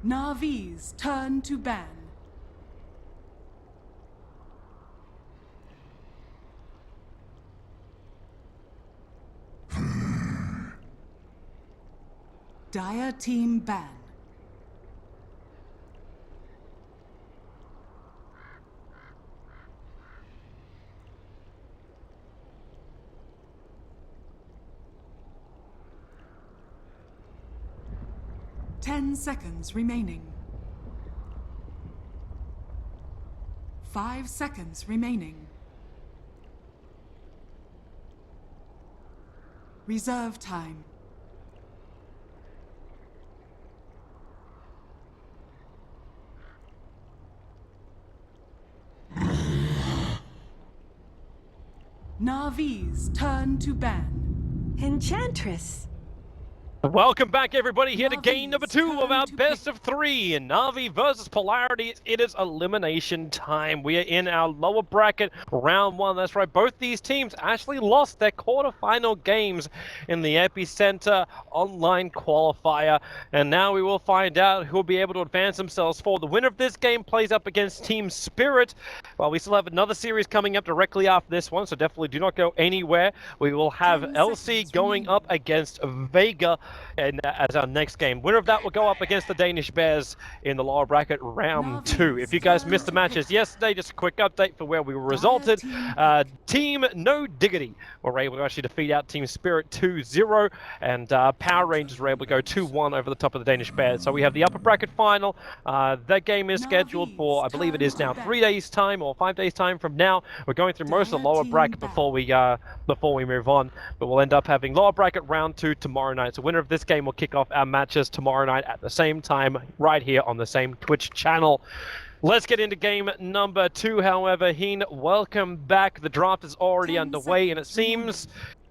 Navi's turn to ban. Dire team ban. Ten seconds remaining. 5 seconds remaining. Reserve time. Navi's turn to ban. Enchantress. Welcome back, everybody, here to game number 2 of our best of 3 in Navi versus Polarity. It is elimination time. We are in our lower bracket, round 1. That's right, both these teams actually lost their quarterfinal games in the Epicenter online qualifier. And now we will find out who will be able to advance themselves forward. The winner of this game plays up against Team Spirit. Well, we still have another series coming up directly after this one, so definitely do not go anywhere. We will have LC going up against Vega and as our next game. Winner of that will go up against the Danish Bears in the lower bracket round 2. If you guys missed the matches yesterday, just a quick update for where we were resulted. Team No Diggity were able to actually defeat out Team Spirit 2-0, and Power Rangers were able to go 2-1 over the top of the Danish Bears. So we have the upper bracket final. That game is scheduled for, I believe it is now 3 days time or 5 days time from now. We're going through most of the lower bracket before we move on, but we'll end up having lower bracket round 2 tomorrow night. So winner of this game will kick off our matches tomorrow night at the same time, right here on the same Twitch channel. Let's get into game number 2, however. Heen, welcome back. The draft is already underway, and it seems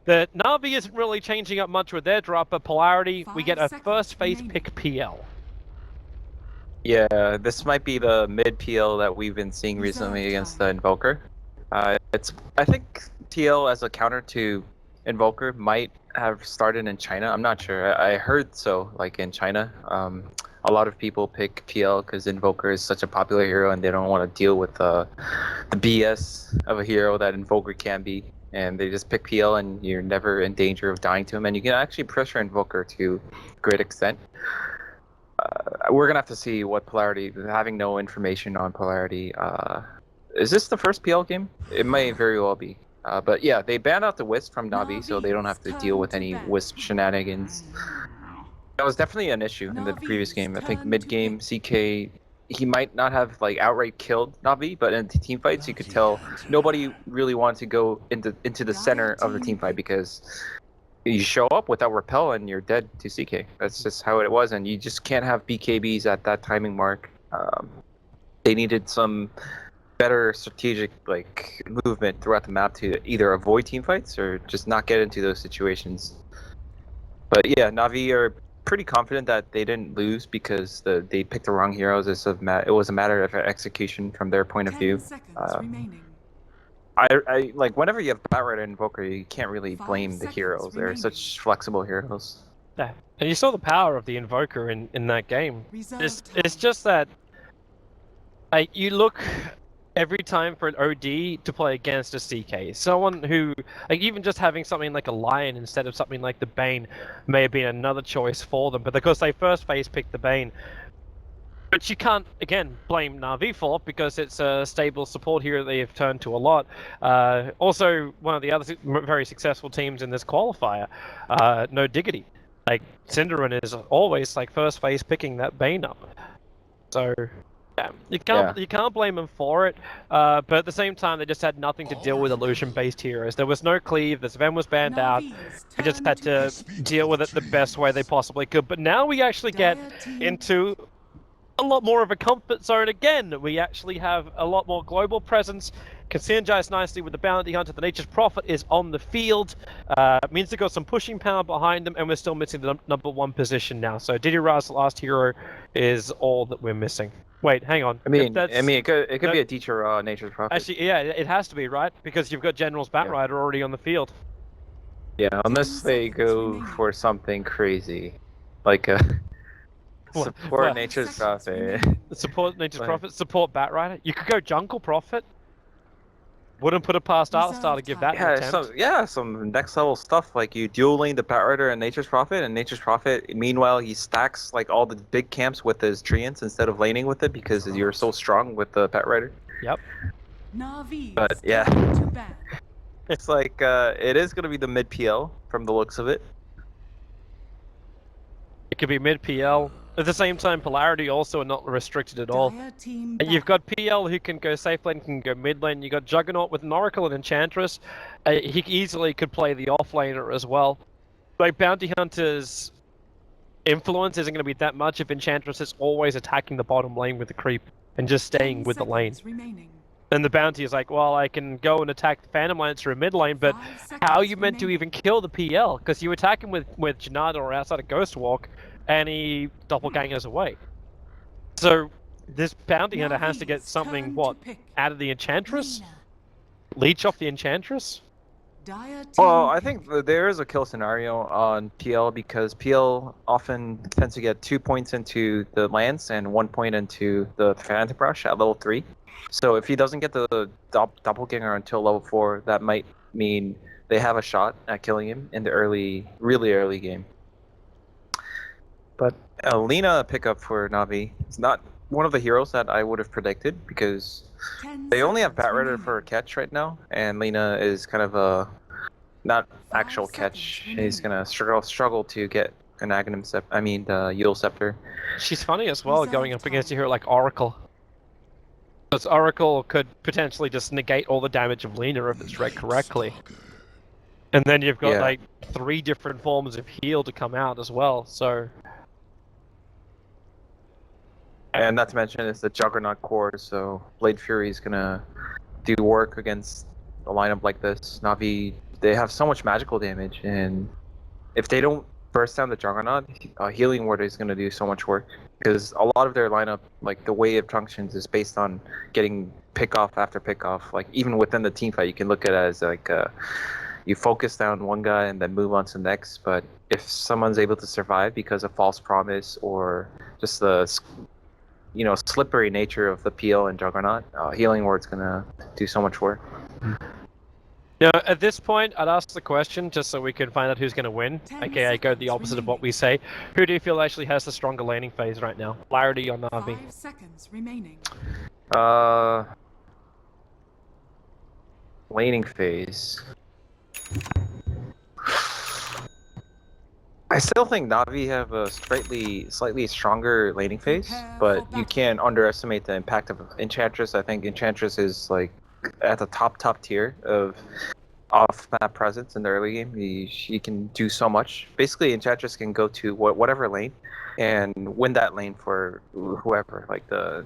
that Navi isn't really changing up much with their draft, but Polarity, we get a first phase pick PL. Yeah, this might be the mid PL that we've been seeing recently against the Invoker. I think TL as a counter to Invoker might have started in China. I'm not sure. I heard so, like in China. A lot of people pick PL because Invoker is such a popular hero and they don't want to deal with the BS of a hero that Invoker can be. And they just pick PL and you're never in danger of dying to him. And you can actually pressure Invoker to a great extent. We're going to have to see what Polarity, having no information on Polarity. Is this the first PL game? It may very well be. But yeah, they banned out the Wisp from Navi, so they don't have to deal with any Wisp shenanigans. That was definitely an issue in the previous game. I think mid-game, CK, he might not have like outright killed Navi, but in team fights, you could tell nobody really wanted to go into the center of the team fight because you show up without repel and you're dead to CK. That's just how it was, and you just can't have BKBs at that timing mark. They needed some better strategic like movement throughout the map to either avoid team fights or just not get into those situations. But yeah, Navi are pretty confident that they didn't lose because they picked the wrong heroes. It was a matter of execution from their point of view. I like whenever you have Power and Invoker, you can't really blame the heroes. They're such flexible heroes. Yeah, and you saw the power of the Invoker in that game. It's just that you look every time for an OD to play against a CK. Someone who, like, even just having something like a Lion instead of something like the Bane may have been another choice for them, but because they first phase picked the Bane. But you can't, again, blame Na'Vi for it because it's a stable support hero they have turned to a lot. Also, one of the other very successful teams in this qualifier, No Diggity. Like, Cinderin is always, like, first phase picking that Bane up. So yeah, you can't blame them for it, but at the same time they just had nothing to deal with illusion-based heroes. There was no cleave, the Sven was banned out, they just had to deal with it the best way they possibly could. But now we actually get into a lot more of a comfort zone again. We actually have a lot more global presence. Can synergize nicely with the Bounty Hunter. The Nature's Prophet is on the field. Means they've got some pushing power behind them, and we're still missing the number 1 position now. So Diddy Ra's last hero is all that we're missing. Wait, hang on. I mean, it could be a teacher Nature's Prophet. Actually, yeah, it has to be, right? Because you've got General's Batrider already on the field. Yeah, unless they go for something crazy, like Support Nature's Prophet. Support Nature's Right. Prophet, support Batrider. You could go Jungle Prophet. Wouldn't put it past Artstar to give that an Yeah, attempt. some next level stuff like you dual lane the Batrider and Nature's Prophet, and Nature's Prophet. Meanwhile, he stacks like all the big camps with his treants instead of laning with it because you're so strong with the Batrider. Yep. Navi's But yeah, turn to ban. it's like it is gonna be the mid PL from the looks of it. It could be mid PL. At the same time, Polarity also are not restricted at all. Dire team And you've ban. got PL who can go safe lane, can go mid lane. You've got Juggernaut with an Oracle and Enchantress. He easily could play the offlaner as well. Like Bounty Hunter's influence isn't going to be that much if Enchantress is always attacking the bottom lane with the creep and just staying 10 with the lane. seconds remaining. And the Bounty is like, well, I can go and attack the Phantom Lancer in mid lane, but 5 how are seconds you meant to remaining. even kill the PL? Because you attack him with Janada or outside of Ghostwalk, and he doppelgangers away. So this Bounty Hunter has to get Navi's something, turn to what, pick. out of the Enchantress? Lina. Leech off the Enchantress? Dire team Well, I pick. think there is a kill scenario on PL because PL often tends to get 2 points into the lance and 1 point into the Phantom Brush at level 3. So if he doesn't get the doppelganger until level 4, that might mean they have a shot at killing him in the really early game. But Lina pickup for Navi is not one of the heroes that I would have predicted because 10 they only have seconds Batrider remaining. for a catch right now, and Lina is kind of a not 5 actual seconds catch. He's remaining. gonna struggle to get an Aghanim the Yule Scepter. She's funny as well, Reserve going up against a time. hero like Oracle. Because Oracle could potentially just negate all the damage of Lina if it's read correctly. And then you've got Yeah. like 3 different forms of heal to come out as well, so... And not to mention it's the Juggernaut core, so Blade Fury is gonna do work against a lineup like this. Navi, they have so much magical damage, and if they don't burst down the Juggernaut, Healing Ward is gonna do so much work. Because a lot of their lineup, like the way it functions, is based on getting pick-off after pick-off. Like even within the team fight, you can look at it as like you focus down one guy and then move on to the next. But if someone's able to survive because of false promise or just the slippery nature of the PL and Juggernaut, Healing Ward's gonna do so much work. Yeah, at this point, I'd ask the question just so we can find out who's going to win. 10 Okay, go the seconds opposite of what remaining. we say. Who do you feel actually has the stronger laning phase right now? Polarity or Navi? 5 seconds remaining. Laning phase. I still think Navi have a slightly stronger laning phase, Prepare but for you battle. can't underestimate the impact of Enchantress. I think Enchantress is like at the top tier of off-map presence in the early game. She can do so much. Basically, Enchantress can go to whatever lane and win that lane for whoever. Like the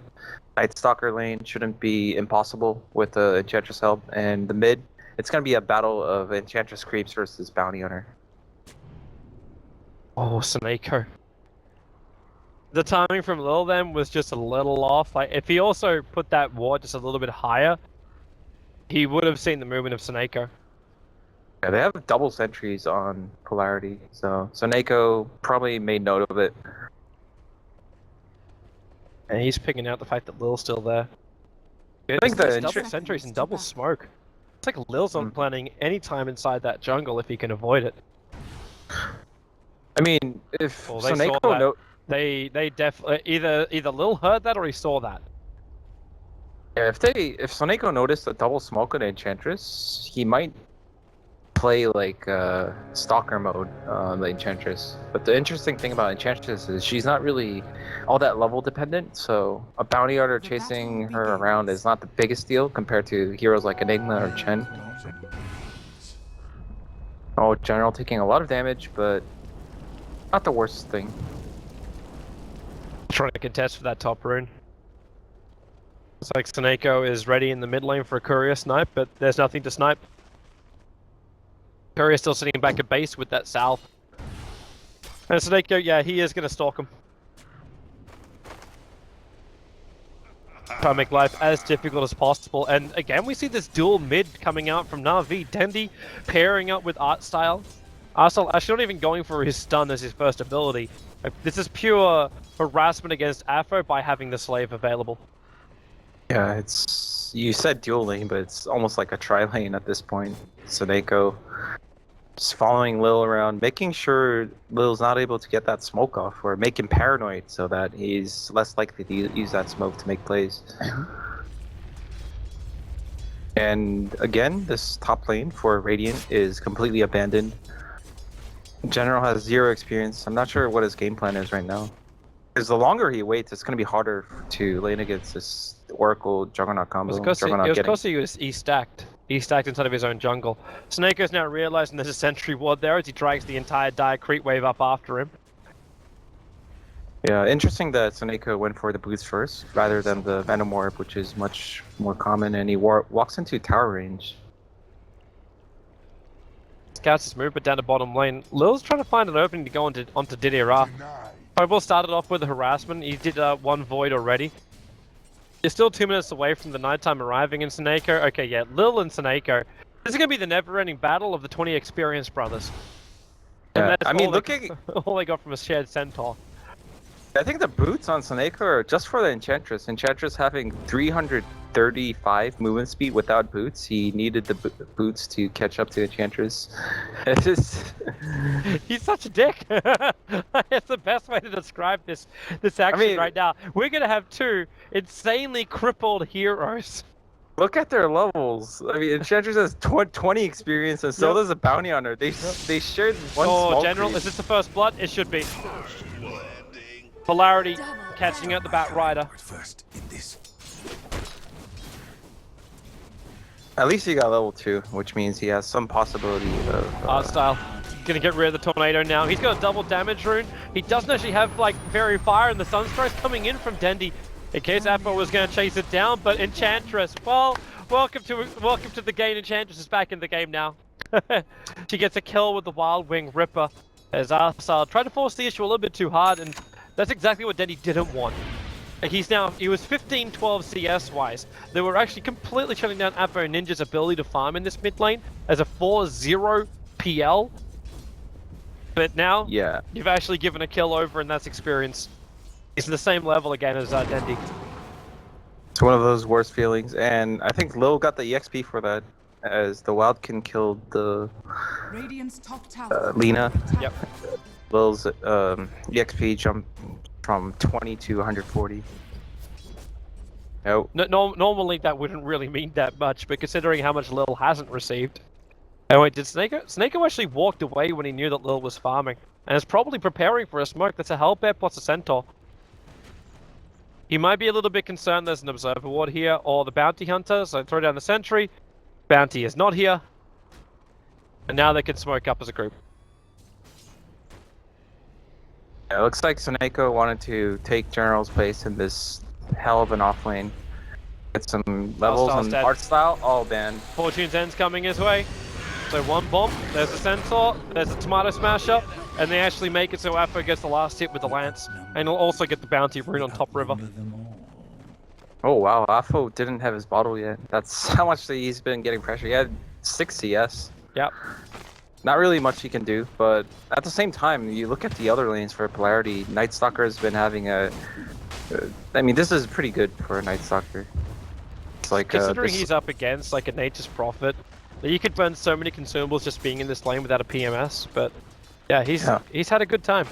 Night Stalker lane shouldn't be impossible with the Enchantress help, and the mid, it's gonna be a battle of Enchantress creeps versus Bounty Hunter. Oh, Saneko. The timing from Lil then was just a little off. Like, if he also put that ward just a little bit higher, he would have seen the movement of Saneko. Yeah, they have double sentries on Polarity, so Neko probably made note of it. And he's picking out the fact that Lil's still there. I think It's the double Seconds sentries and to double battle. smoke. It's like Lil's not planning any time inside that jungle if he can avoid it. I mean, if Well, they saw Neko that. They definitely either Lil heard that or he saw that. if Soneko noticed a double smoke on Enchantress, he might play like Stalker mode on the Enchantress. But the interesting thing about Enchantress is she's not really all that level dependent, so a bounty hunter The chasing battle her around begins. is not the biggest deal compared to heroes like Enigma or Chen. Oh, General taking a lot of damage, but not the worst thing. Trying to contest for that top rune. Looks like Saneko is ready in the mid lane for a courier snipe, but there's nothing to snipe. Courier still sitting back at base with that south. And Saneko, yeah, he is going to stalk him. Try to make life as difficult as possible. And again, we see this dual mid coming out from Navi. Dendi pairing up with Artstyle. Arsenal actually not even going for his stun as his first ability. Like, this is pure harassment against Afro by having the slave available. Yeah, it's you said dual lane, but it's almost like a tri lane at this point. Soneko just following Lil around, making sure Lil's not able to get that smoke off, or make him paranoid so that he's less likely to use that smoke to make plays. And again, this top lane for Radiant is completely abandoned. General has 0 experience. I'm not sure what his game plan is right now. Because the longer he waits, it's going to be harder to lane against this Oracle Juggernaut combo. It was because he stacked. He stacked inside of his own jungle. Snakeo's now realizing there's a sentry ward there as he drags the entire dire creep wave up after him. Yeah, interesting that Soneko went for the boots first rather than the Venom Orb, which is much more common, and he walks into tower range. Scouts his movement down the bottom lane. Lil's trying to find an opening to go onto Didier. Probably started off with the harassment. He did one void already. You're still 2 minutes away from the nighttime arriving in Soneko. Okay, yeah, Lil and Soneko. This is going to be the never-ending battle of the 20 experienced brothers. Yeah, I mean, all they got from a shared centaur. I think the boots on Soneko are just for the Enchantress. Enchantress having 335 movement speed without boots. He needed the boots to catch up to Enchantress. It's just... He's such a dick. It's the best way to describe this action right now. We're gonna have 2 insanely crippled heroes. Look at their levels. I mean, Enchantress has 20 experience, and so does a bounty hunter. They shared one small General, creep. is this the first blood? It should be. Polarity catching out the Bat Rider. At least he got level 2, which means he has some possibility of... Art style. Gonna get rid of the tornado now. He's got a double damage rune. He doesn't actually have like Fairy Fire, and the Sunstrike's coming in from Dendi in case Appa was gonna chase it down, but Enchantress, well, welcome to the game. Enchantress is back in the game now. She gets a kill with the Wild Wing Ripper as Arsal tried to force the issue a little bit too hard, and that's exactly what Dendi didn't want. He was 15-12 CS wise. They were actually completely shutting down Appa and Ninja's ability to farm in this mid lane as a 4-0 PL. But now, yeah, you've actually given a kill over, and that's experience. It's the same level again as Dendi. It's one of those worst feelings, and I think Lil got the EXP for that, as the Wildkin killed the Lina. Yep. Lil's EXP jumped from 20 to 140. No. Normally that wouldn't really mean that much, but considering how much Lil hasn't received. Oh wait, did Snako actually walked away when he knew that Lil was farming, and is probably preparing for a smoke. That's a Hellbear plus a Centaur. He might be a little bit concerned there's an Observer Ward here, or the Bounty Hunter, so throw down the Sentry. Bounty is not here. And now they can smoke up as a group. Yeah, it looks like Soneko wanted to take General's place in this hell of an off lane. Get some levels on art style, all banned. Fortune's End's coming his way. So one bomb, there's a Centaur, there's a Tomato Smasher, and they actually make it so Afro gets the last hit with the Lance. And he'll also get the Bounty Rune on top river. Oh wow, Afro didn't have his bottle yet. That's how much he's been getting pressure. He had 6 CS. Yep. Not really much he can do, but at the same time, you look at the other lanes for Polarity. Night Stalker has been having a... I mean, this is pretty good for a Night Stalker. It's like, considering he's up against like a Nature's Prophet, you could burn so many consumables just being in this lane without a PMS, but yeah, he's had a good time.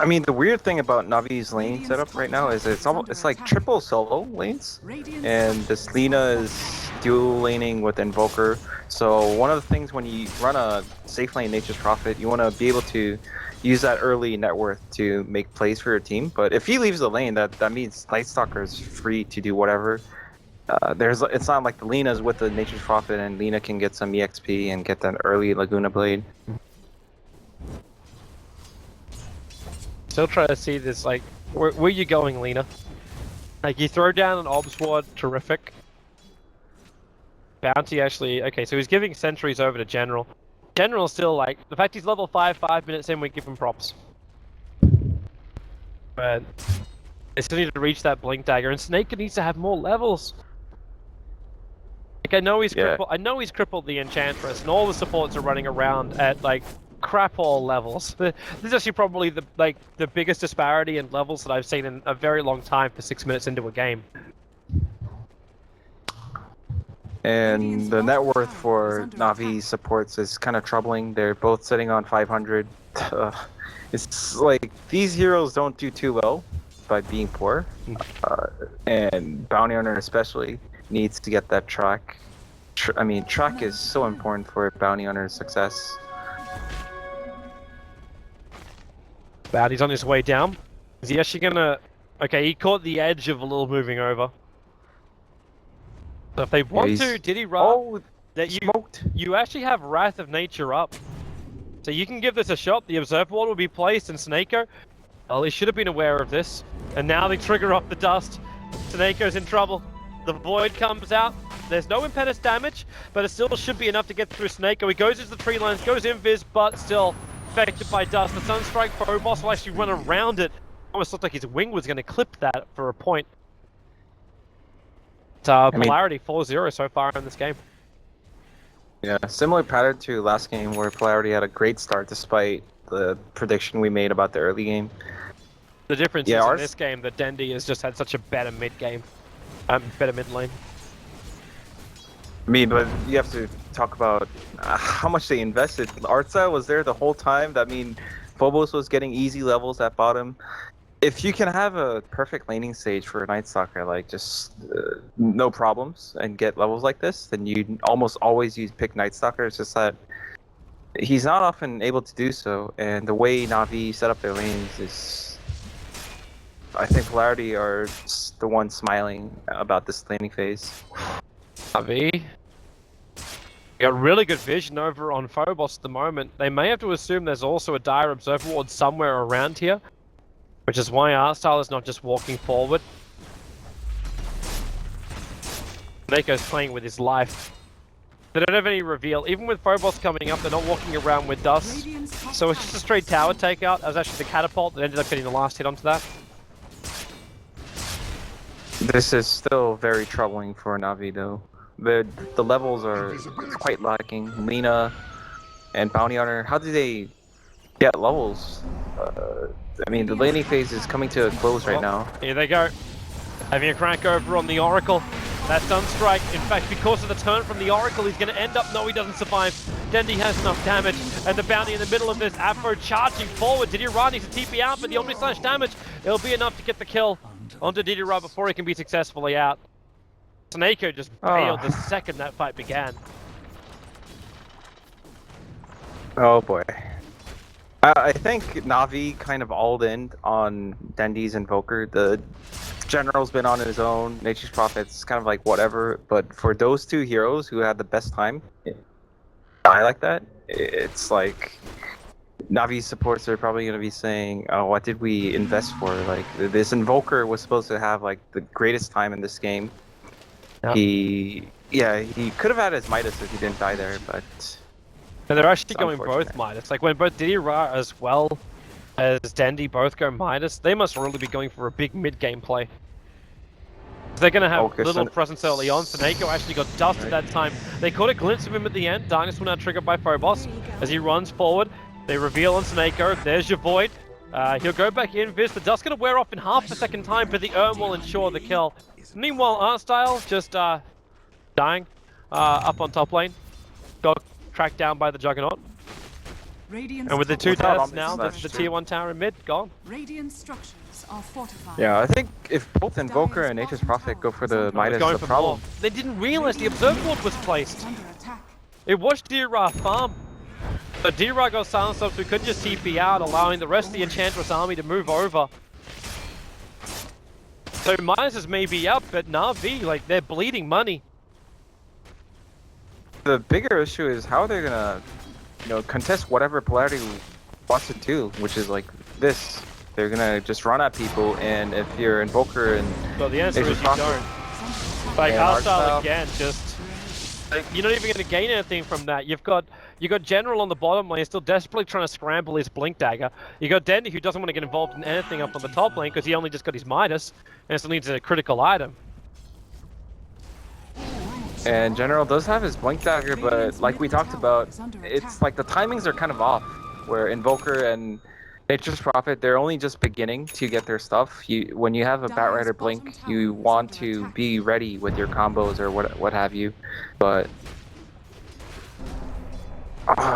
I mean, the weird thing about Navi's lane setup right now is it's like triple solo lanes, and this Lina is dual laning with Invoker. So one of the things when you run a safe lane Nature's Prophet, you want to be able to use that early net worth to make plays for your team. But if he leaves the lane, that means Night Stalker is free to do whatever. It's not like the Lina's with the Nature's Prophet and Lina can get some EXP and get that early Laguna Blade. Still trying to see this, like, where you going, Lina? Like, you throw down an Obs Ward, terrific. Bounty actually, okay, so he's giving sentries over to General. General still, like, the fact he's level 5, 5 minutes in, we give him props. But they still need to reach that Blink Dagger, and Snake needs to have more levels. Like, I know he's crippled the Enchantress, and all the supports are running around at like crap all levels. This is actually probably the biggest disparity in levels that I've seen in a very long time for 6 minutes into a game. And the net worth for Na'Vi supports is kind of troubling. They're both sitting on 500. It's like these heroes don't do too well by being poor, and Bounty Hunter especially needs to get that track. I mean, track is so important for Bounty Hunter's success. Bounty's on his way down. Is he actually gonna... Okay, he caught the edge of a little moving over. So if they want to, did he run? Oh, that smoked. You actually have Wrath of Nature up. So you can give this a shot. The Observer Ward will be placed, and Snako, well, he should have been aware of this. And now they trigger off the dust. Snako's in trouble. The Void comes out. There's no Impetus damage, but it still should be enough to get through Snako. He goes into the tree lines, goes invis, but still affected by dust. The Sunstrike Phobos will actually run around it. Almost looked like his wing was going to clip that for a point. Polarity 4-0 so far in this game. Yeah, similar pattern to last game where Polarity had a great start despite the prediction we made about the early game. The difference is in this game that Dendy has just had such a better mid game. Better mid lane. I mean, but you have to talk about how much they invested. Artza was there the whole time. That mean Phobos was getting easy levels at bottom. If you can have a perfect laning stage for a Night Stalker, like just no problems, and get levels like this, then you almost always pick Night Stalker. It's just that he's not often able to do so, and the way Na'Vi set up their lanes is, I think Polarity are the ones smiling about this laning phase. Na'Vi got really good vision over on Phobos at the moment. They may have to assume there's also a dire Observer Ward somewhere around here, which is why Arstyle is not just walking forward. Mako's playing with his life. They don't have any reveal. Even with Phobos coming up, they're not walking around with dust. So it's just a straight tower takeout. That was actually the catapult that ended up getting the last hit onto that. This is still very troubling for Na'Vi though. The levels are quite lacking. Lina and Bounty Hunter, how do they get levels? I mean, the laning phase is coming to a close right now. Here they go. Having a crack over on the Oracle. That Sunstrike, in fact, because of the turn from the Oracle, he's going to end up... No, he doesn't survive. Dendy has enough damage. And the Bounty in the middle of this. Afro charging forward. Didira needs to TP out, but the Omni-Slash damage, it'll be enough to get the kill onto Didira before he can be successfully out. Snako just bailed the second that fight began. Oh boy. I think Na'Vi kind of alled in on Dendy's Invoker. The General's been on his own. Nature's Prophet's kind of like whatever. But for those two heroes who had the best time, I like that. It's like Na'Vi supporters are probably going to be saying, "Oh, what did we invest for? Like this Invoker was supposed to have like the greatest time in this game. Yep. He could have had his Midas if he didn't die there, but." And they're actually going both Midas. Like when both Didira as well as Dendy both go Midas, they must really be going for a big mid-game play. They're going to have little presence early on. Snako actually got dusted that time. They caught a glimpse of him at the end. Darkness will now trigger by Phobos as he runs forward. They reveal on Snako. There's your Void. He'll go back in. The dust's going to wear off in half a second time, but the Urn will ensure the kill. Meanwhile, Arstyle just dying up on top lane. Got tracked down by the Juggernaut. And with the two deaths now, that's the tier 1 tower in mid gone. Radiant structures are fortified. Yeah, I think if both Invoker and Nature's Prophet go for the Midas, the problem. They didn't realize the Observer Ward was placed. It was Dira farm. But Dira got silenced up, so we couldn't just TP out, allowing the rest of the Enchantress army to move over. So Midas may be up, but Na'Vi, like, they're bleeding money. The bigger issue is how they're gonna, contest whatever Polarity wants to do, which is like this. They're gonna just run at people, and if you're Invoker and... Well, the answer is you don't. Like, Arstyle again, just... Like, you're not even gonna gain anything from that. You got General on the bottom lane, still desperately trying to scramble his Blink Dagger. You got Dendy, who doesn't want to get involved in anything up on the top lane, because he only just got his Midas, and still needs a critical item. And General does have his Blink Dagger, but like we talked about, it's like the timings are kind of off. Where Invoker and Nature's Prophet, they're only just beginning to get their stuff. When you have a Batrider Blink, you want to be ready with your combos or what have you. But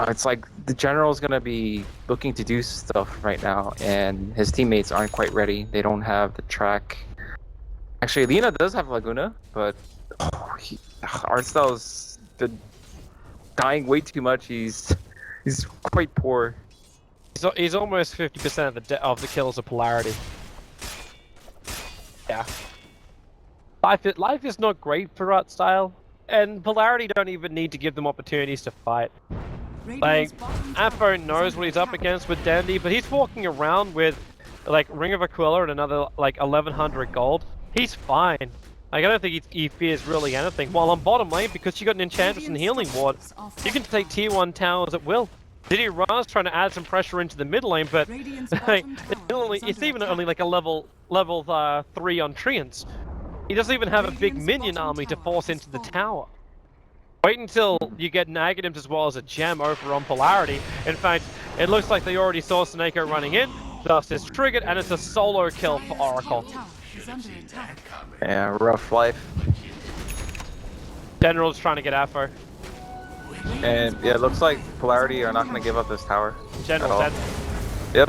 it's like the General's gonna be looking to do stuff right now, and his teammates aren't quite ready. They don't have the track. Actually, Lina does have Laguna, but Artstyle's dying way too much. He's quite poor. He's almost 50% of the kills of Polarity. Yeah. Life is not great for Artstyle, and Polarity don't even need to give them opportunities to fight. Like, Afo knows what he's up against with Dandy, but he's walking around with like Ring of Aquila and another like 1100 gold. He's fine. Like, I don't think he fears really anything. While on bottom lane, because you got an Enchantress and Healing Ward, you can take tier 1 towers at will. Diddy Ra's trying to add some pressure into the mid lane, but like, it's even only like a level 3 on Treants. He doesn't even have a big minion army to force into the tower. Wait until you get an Aghanim as well as a gem over on Polarity. In fact, it looks like they already saw Snako running in. Dust is triggered, and it's a solo kill for Oracle. Yeah, rough life. General's trying to get Afo. And yeah, it looks like Polarity are not going to give up this tower. General's dead. Yep.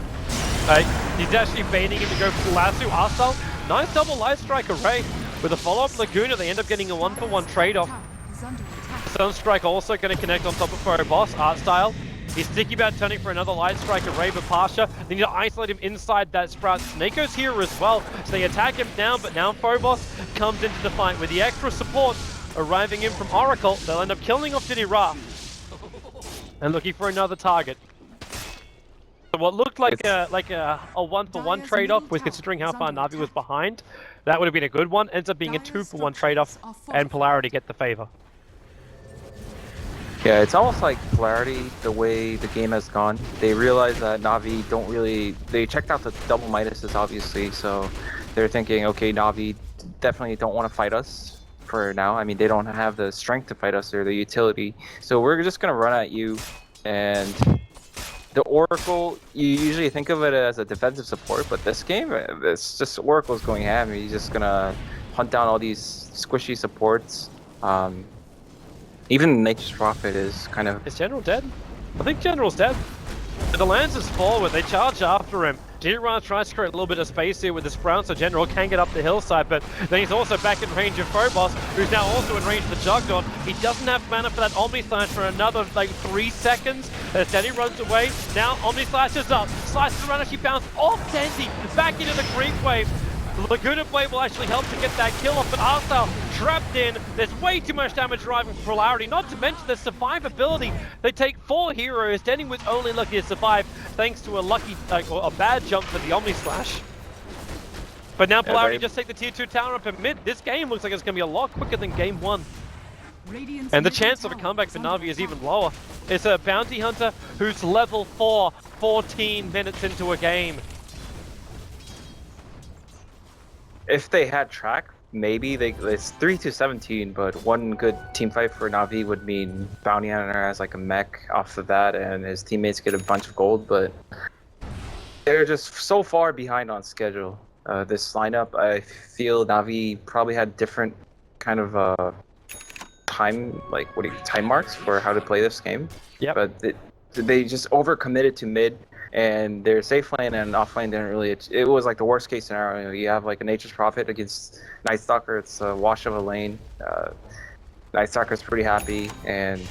He's actually baiting him to go for the lasso. Arcel, nice double light strike array. With a follow-up Laguna, they end up getting a 1-for-1 trade-off. Sunstrike also going to connect on top of Phobos. Artstyle, he's sticky about turning for another light strike array, but Pasha, they need to isolate him inside that Sprout. Snako's here as well, so they attack him down, but now Phobos comes into the fight with the extra support arriving in from Oracle. They'll end up killing off Diddy Ra and looking for another target. So what looked like a 1-for-1 trade-off, with considering how far Na'Vi was behind, that would have been a good one. Ends up being a 2-for-1 trade-off, and Polarity get the favor. Yeah, it's almost like Polarity, the way the game has gone. They realize that Na'Vi don't really... They checked out the double Midases, obviously, so they're thinking, okay, Na'Vi definitely don't want to fight us for now. I mean, they don't have the strength to fight us or the utility. So we're just going to run at you. And the Oracle, you usually think of it as a defensive support, but this game, it's just Oracle's going ham. He's just going to hunt down all these squishy supports. Even Nature's Prophet is kind of... Is General dead? I think General's dead. The Lancers forward, they charge after him. Diddy-Ra tries to create a little bit of space here with the Sprout, so General can get up the hillside, but then he's also back in range of Phobos, who's now also in range of the Juggernaut. He doesn't have mana for that Omni Slash for another, like, 3 seconds. As Dandy runs away, now Omni Slash is up. Slices around, actually bounce off Dandy, back into the creep wave. The Laguna Blade will actually help to get that kill off, but Arcel trapped in. There's way too much damage driving for Polarity, not to mention the survivability. They take 4 heroes. Denny was only lucky to survive thanks to a lucky, or a bad jump for the Omni Slash. But now Polarity just take the tier 2 tower up in mid. This game looks like it's going to be a lot quicker than game 1. And the chance of a comeback for Na'Vi is even lower. It's a bounty hunter who's level 4, 14 minutes into a game. If they had track, maybe it's 3-17, but one good team fight for Na'Vi would mean Bounty Hunter has like a mech off the bat and his teammates get a bunch of gold, but they're just so far behind on schedule. This lineup, I feel Na'Vi probably had different kind of time marks for how to play this game. Yeah. But they just overcommitted to mid. And their safe lane and off lane didn't really... It was like the worst case scenario. You have like a Nature's Prophet against Night Stalker. It's a wash of a lane. Night Stalker's pretty happy. And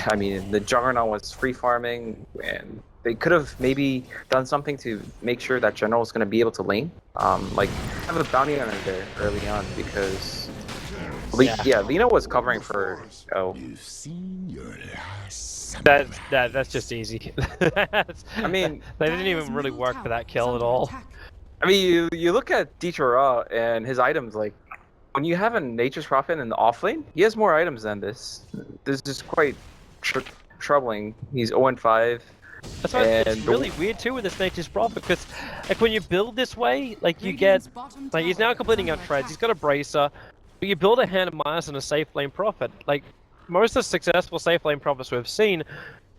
I mean, the Juggernaut was free farming. And they could have maybe done something to make sure that General is going to be able to lane. Like, have a bounty hunter there early on because... Yeah, Lina was covering for... You've seen your last... That's just easy. I mean, they didn't even really work for that kill at all. I mean, you look at Dieter and his items, like, when you have a Nature's Prophet in the off lane, he has more items than this. This is quite troubling. He's 0-5. That's why it's really weird too with this Nature's Prophet, because like when you build this way, like you get, like he's now completing out treads, he's got a bracer, You build a hand of Midas and a safe lane prophet. Like, most of the successful safe lane prophets we've seen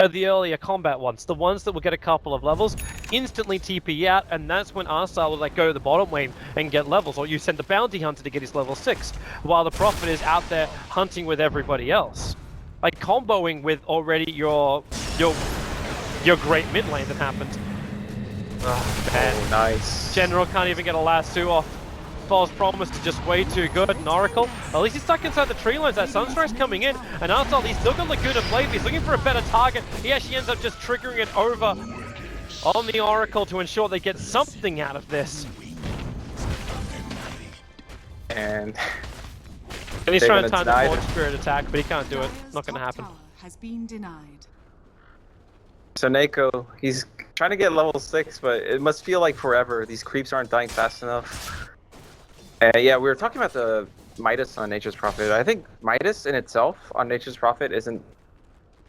are the earlier combat ones. The ones that will get a couple of levels, instantly TP out, and that's when Arstar will like go to the bottom lane and get levels, or you send the bounty hunter to get his level 6, while the prophet is out there hunting with everybody else. Like comboing with already your great mid lane that happens. Oh man. Oh, nice. General can't even get a last 2 off. False Promise is just way too good. And Oracle, at least he's stuck inside the tree lines. That Sunstrike's coming in, and Arstar, he's still got Laguna Blade. He's looking for a better target. He actually ends up just triggering it over on the Oracle to ensure they get something out of this. And He's they're trying to gonna time the deny Forge it. Spirit attack, but he can't do it. Dire's Not gonna top happen. tower has been denied. So Nako, he's trying to get level 6, but it must feel like forever. These creeps aren't dying fast enough. Yeah, we were talking about the Midas on Nature's Prophet. I think Midas in itself on Nature's Prophet isn't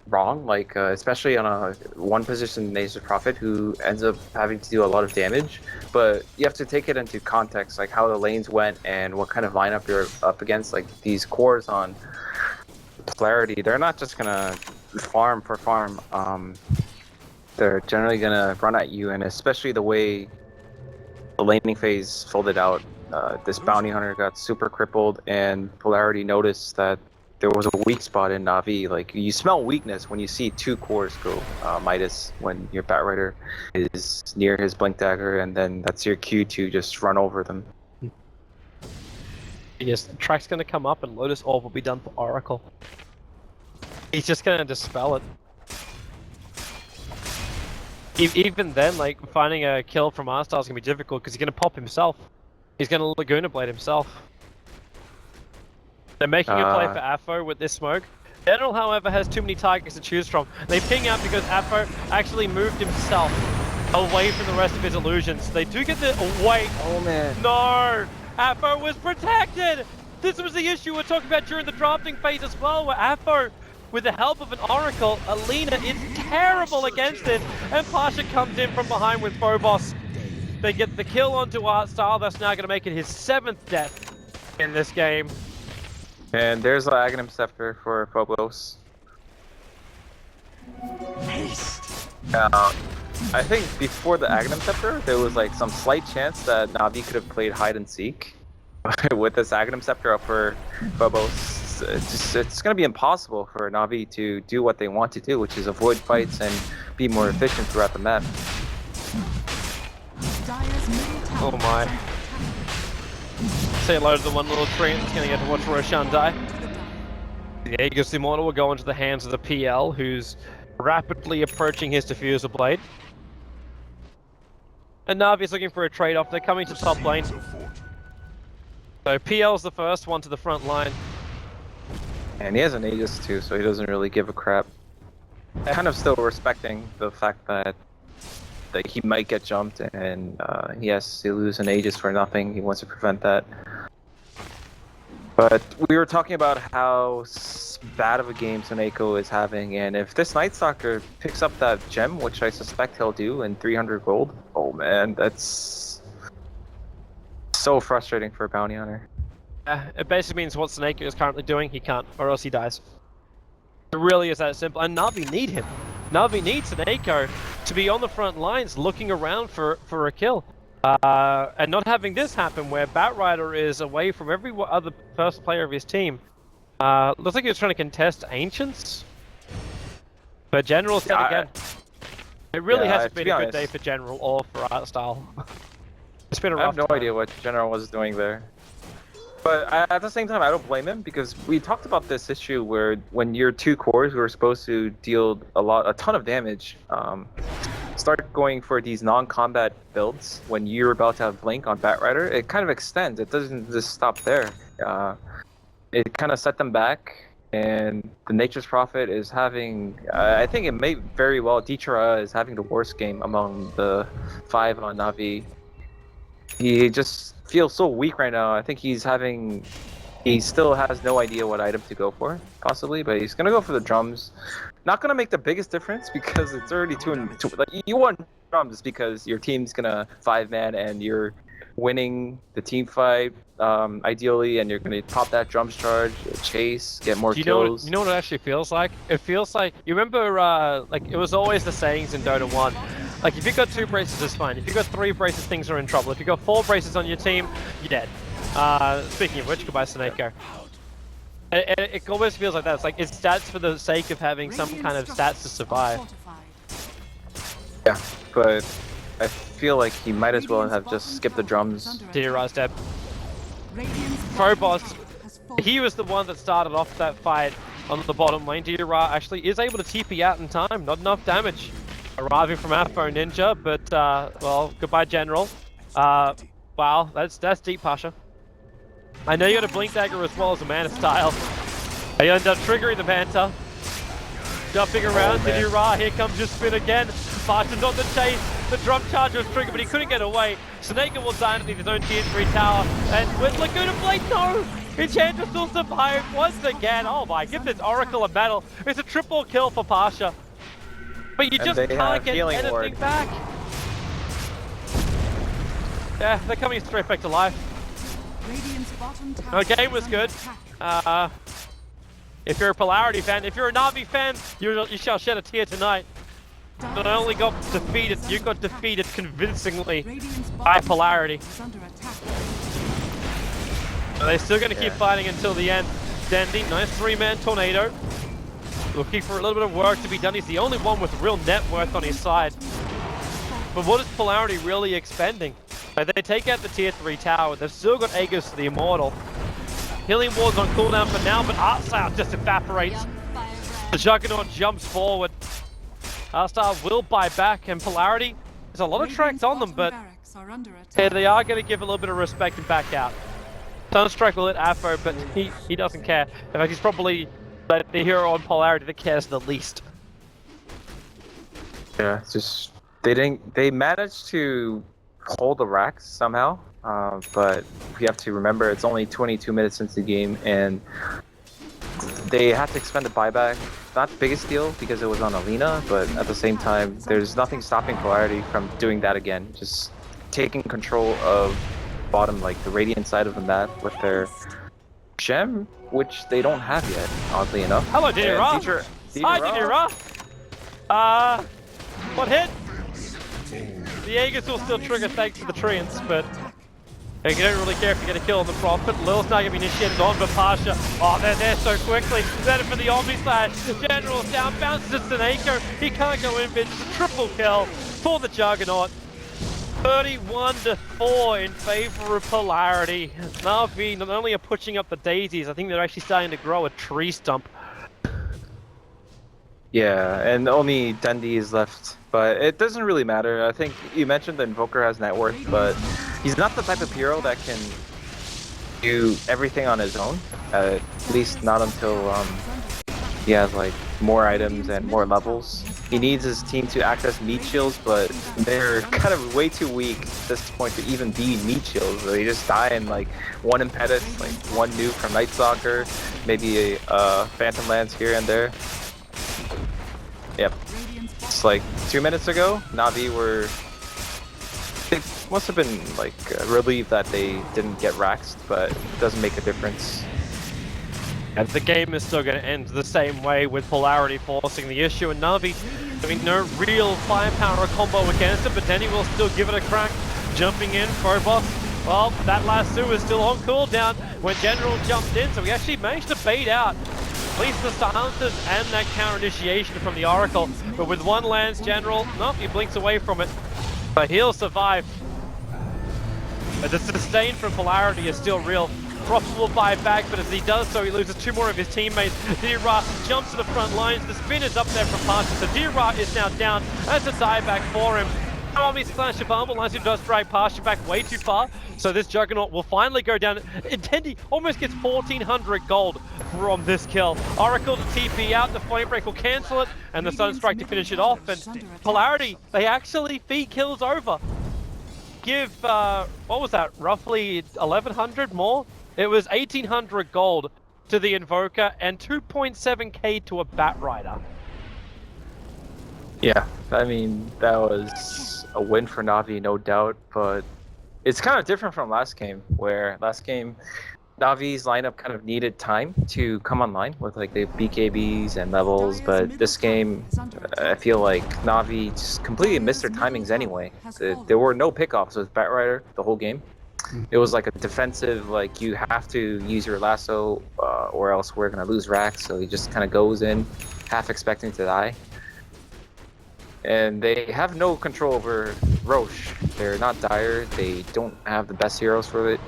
wrong, like especially on a one position Nature's Prophet who ends up having to do a lot of damage. But you have to take it into context, like how the lanes went and what kind of lineup you're up against. Like these cores on Polarity, they're not just gonna farm for farm. They're generally gonna run at you, and especially the way the laning phase folded out. This bounty hunter got super crippled, and Polarity noticed that there was a weak spot in Na'Vi. Like, you smell weakness when you see 2 cores go Midas when your Batrider is near his Blink Dagger, and then that's your cue to just run over them. Yes, the track's gonna come up and Lotus Orb will be done for Oracle. He's just gonna dispel it. Even then, like, finding a kill from Arstar is gonna be difficult because he's gonna pop himself. He's gonna Laguna Blade himself. They're making a play for Aphro with this smoke. General, however, has too many targets to choose from. They ping out because Aphro actually moved himself away from the rest of his illusions. They do get the wait. Oh man. No! Aphro was protected! This was the issue we're talking about during the drafting phase as well, where Aphro, with the help of an Oracle, Alina is terrible against it, and Pasha comes in from behind with Phobos. They get the kill onto Arstar. That's now going to make it his 7th death in this game. And there's the Aghanim Scepter for Phobos. I think before the Aghanim Scepter, there was like some slight chance that Na'Vi could have played hide and seek. With this Aghanim Scepter up for Phobos, it's going to be impossible for Na'Vi to do what they want to do, which is avoid fights and be more efficient throughout the map. Oh my. Say hello to the one little tree that's going to get to watch Roshan die. The Aegis Immortal will go into the hands of the PL, who's rapidly approaching his Diffuser Blade. And Navi's looking for a trade-off. They're coming to top lane. So PL's the first one to the front line. And he has an Aegis too, so he doesn't really give a crap. Kind of still respecting the fact that he might get jumped and he has to lose an Aegis for nothing. He wants to prevent that. But we were talking about how bad of a game Soneko is having, and if this Night Stalker picks up that gem, which I suspect he'll do, in 300 gold, oh man, that's so frustrating for a bounty hunter. It basically means what Soneko is currently doing, he can't, or else he dies. It really is that simple, and Na'Vi need him. Na'Vi needs Soneko to be on the front lines looking around for a kill. And not having this happen where Batrider is away from every other first player of his team. Looks like he was trying to contest Ancients. But General said again. It really hasn't been a good day for General or for Artstyle. It's been a rough I have no time. idea what General was doing there. But at the same time, I don't blame him, because we talked about this issue where when your 2 cores were supposed to deal a ton of damage, start going for these non-combat builds when you're about to have Blink on Batrider, it kind of extends. It doesn't just stop there. It kind of set them back, and the Nature's Prophet is having, I think it may very well, Dichara is having the worst game among the 5 on Na'Vi. He just feels so weak right now. I think he still has no idea what item to go for, possibly, but he's gonna go for the drums. Not gonna make the biggest difference because it's already 2 and 2. Like, you want drums because your team's gonna 5-man and you're winning the team fight, ideally, and you're going to pop that drums charge, chase, get more kills. You know what it actually feels like? It feels like, you remember, like, it was always the sayings in Dota 1. Like, if you've got 2 braces, it's fine. If you've got 3 braces, things are in trouble. If you've got 4 braces on your team, you're dead. Speaking of which, goodbye, Snako. It always feels like that. It's like, it's stats for the sake of having some kind of stats to survive. Yeah, but I feel like he might as well have just skipped the drums. Dira's dead. Phobos, he was the one that started off that fight on the bottom lane. Dira actually is able to TP out in time, not enough damage. Arriving from Afro Ninja, but, well, goodbye, General. Wow, that's deep, Pasha. I know you got a Blink Dagger as well as a Mana Style. They end up triggering the Manta. Jumping around, Dira, here comes your spin again. Pasha not the chase, the drum charge was triggered, but he couldn't get away. Snake will die underneath his own tier 3 tower, and with Laguna Blade, no! Enchantress still survived once again. Oh my goodness, Oracle and Battle. It's a triple kill for Pasha. But you just can't get anything back. Yeah, they're coming straight back to life. The game was good. If you're a Polarity fan, if you're a Na'Vi fan, you shall shed a tear tonight. Not only got defeated, you got defeated convincingly by Polarity. But they're still going to keep fighting until the end. Dandy, nice 3-man tornado. Looking for a little bit of work to be done. He's the only one with real net worth on his side. But what is Polarity really expending? They take out the tier 3 tower. They've still got Aegis to the Immortal. Healing Ward's on cooldown for now, but Artstar just evaporates. The Juggernaut jumps forward. Artstar will buy back, and Polarity, there's a lot of tracks on them, but yeah, they are going to give a little bit of respect and back out. Sunstrike will hit Afro, but he doesn't care. In fact, he's probably the hero on Polarity that cares the least. Yeah, it's just they managed to hold the racks somehow, but we have to remember it's only 22 minutes into the game, and they had to expend a buyback. Not the biggest deal because it was on Alina, but at the same time, there's nothing stopping Polarity from doing that again. Just taking control of bottom, like the Radiant side of the map with their gem, which they don't have yet, oddly enough. Hello, Dira. Hi, Dira. What hit? The Aegis will still trigger thanks to the Treants, but you don't really care if you get a kill on the Prophet. Lil's now going to be initiated on, but Pasha, oh, they're there so quickly. Then for the Omni Slash, General's down, bounces to Snako. He can't go in, but it's a triple kill for the Juggernaut. 31-4 in favor of Polarity. Na'Vi not only are pushing up the daisies, I think they're actually starting to grow a tree stump. Yeah, and only Dundee is left, but it doesn't really matter. I think you mentioned the Invoker has net worth, but he's not the type of hero that can do everything on his own, at least not until he has like more items and more levels. He needs his team to act as meat shields, but they're kind of way too weak at this point to even be meat shields. They just die in like one impetus, like one nuke from Night Stalker, maybe a Phantom Lance here and there. Yep. It's like 2 minutes ago, Na'Vi they must have been like relieved that they didn't get raxed, but it doesn't make a difference. And the game is still going to end the same way, with Polarity forcing the issue, and Na'Vi having no real firepower or combo against it, but Denny will still give it a crack. Jumping in, Phobos. Well, that lasso is still on cooldown when General jumped in, so we actually managed to bait out at least the silencers and that counter initiation from the Oracle. But with one Lance, General, nope, he blinks away from it. But he'll survive. But the sustain from Polarity is still real. Frost will buy back, but as he does so, he loses 2 more of his teammates. Dira jumps to the front lines. The spin is up there from Pasha, so Dira is now down. That's a dieback for him. Omni Slash Shabamba, Lancer does drag Pasha back way too far, so this Juggernaut will finally go down. Intendi almost gets 1,400 gold from this kill. Oracle to TP out, the Flame Break will cancel it, and the Sunstrike to finish it off. And Polarity, they actually feed kills over. Give, what was that, roughly 1,100 more? It was 1,800 gold to the Invoker and 2.7k to a Bat Rider. Yeah, I mean, that was a win for Na'Vi, no doubt, but it's kind of different from last game, where last game Navi's lineup kind of needed time to come online with like the BKBs and levels, but this game, I feel like Navi just completely missed their timings anyway. There were no pickoffs with Batrider the whole game. It was like a defensive, like you have to use your lasso or else we're gonna lose racks, so he just kind of goes in, half expecting to die. And they have no control over Roche. They're not dire, they don't have the best heroes for it.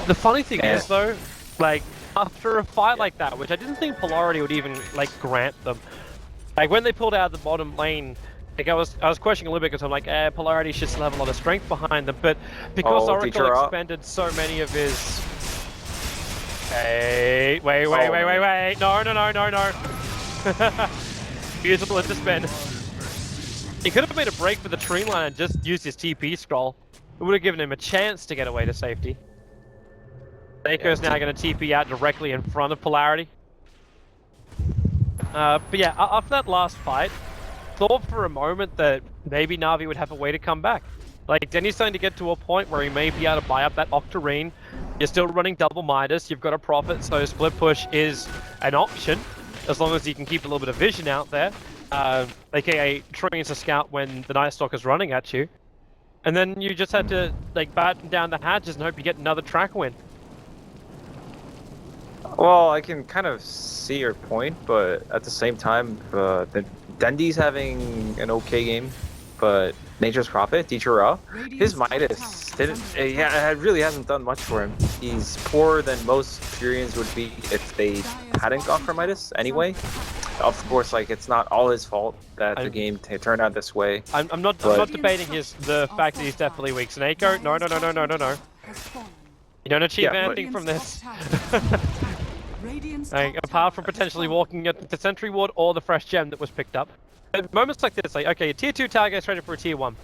The funny thing is though, like after a fight like that, which I didn't think Polarity would even like grant them, like when they pulled out of the bottom lane, like I was questioning a little bit because I'm like, Polarity should still have a lot of strength behind them, but because Oracle expended so many of his. Hey, wait, no. Beautiful into spin. He could have made a break for the tree line and just used his TP scroll. It would have given him a chance to get away to safety. Nako's now going to TP out directly in front of Polarity. But yeah, after that last fight, thought for a moment that maybe Na'Vi would have a way to come back. Like, Denny's starting to get to a point where he may be able to buy up that Octarine. You're still running double Midas, you've got a profit, so split push is an option, as long as you can keep a little bit of vision out there. AKA trying to scout when the Night Stalker's running at you. And then you just had to like batten down the hatches and hope you get another track win. Well, I can kind of see your point, but at the same time, Dendy's having an okay game, but Nature's Prophet, Teacher his Midas really hasn't done much for him. He's poorer than most Furians would be if they hadn't gone for Midas anyway. Of course, like it's not all his fault that the game turned out this way. I'm not debating the fact that he's definitely weak. Snako, no. You don't achieve anything from this. Apart from potentially walking at the Sentry Ward or the fresh gem that was picked up. At moments like this, like, okay, a tier 2 tower gets ready for a tier 1.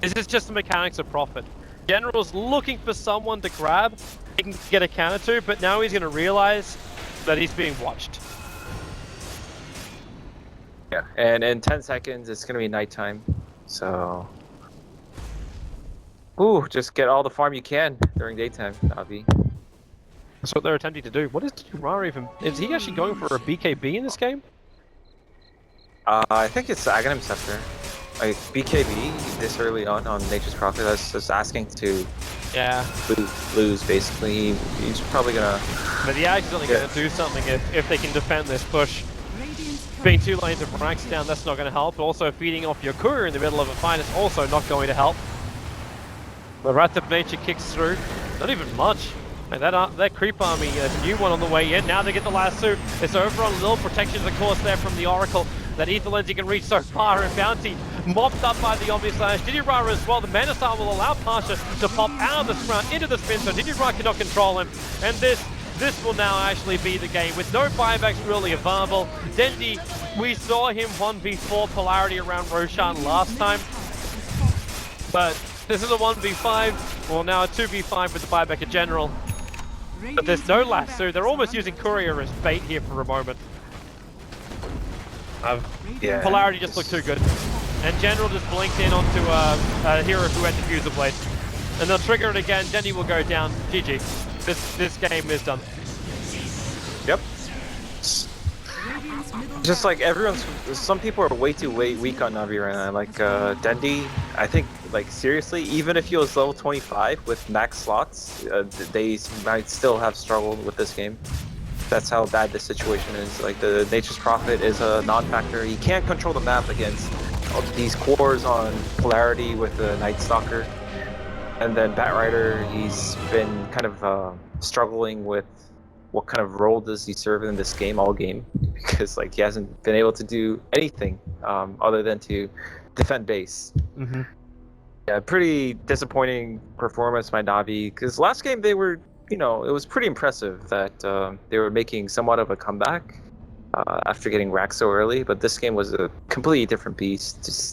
This is just the mechanics of Profit. General's looking for someone to grab, he can get a counter to, but now he's going to realize that he's being watched. Yeah, and in 10 seconds, it's going to be nighttime, so... Ooh, just get all the farm you can during daytime, Navi. That's what they're attempting to do. What is Jurara even... Is he actually going for a BKB in this game? I think it's Aghanim Scepter. Like, BKB this early on Nature's Prophet, that's just asking to lose, basically. He's probably gonna... But the Ag's only gonna do something if they can defend this push. Being 2 lanes of ranks down, that's not gonna help. Also, feeding off your courier in the middle of a fight is also not going to help. The Wrath of Nature kicks through. Not even much. And that creep army, a new one on the way in. Now they get the last suit. It's over on little protections, of course, there from the Oracle. That Ether Lenzi can reach so far, and Bounty mopped up by the Omni Slash. Didira as well. The Mana Star will allow Pasha to pop out of the scround into the spin, so Didira cannot control him. And this will now actually be the game with no buybacks really available. Dendi, we saw him 1v4 Polarity around Roshan last time. But this is a 1v5, well now a 2v5 with the buyback in general. But there's no lasso, they're almost using Courier as bait here for a moment. Polarity just looked too good. And General just blinked in onto a hero who had Diffuser Blade. And they'll trigger it again, Denny will go down. GG. This game is done. Yep. Just like some people are way too weak on Navi right now. Like Dendi, I think like seriously, even if he was level 25 with max slots, they might still have struggled with this game. That's how bad this situation is. Like the Nature's Prophet is a non-factor. He can't control the map against all these cores on Polarity with the Night Stalker. And then Batrider, he's been kind of struggling with what kind of role does he serve in this game all game, because like he hasn't been able to do anything other than to defend base. Mm-hmm. Yeah, pretty disappointing performance by Navi, because last game they were, you know, it was pretty impressive that they were making somewhat of a comeback after getting racked so early, but this game was a completely different beast. Just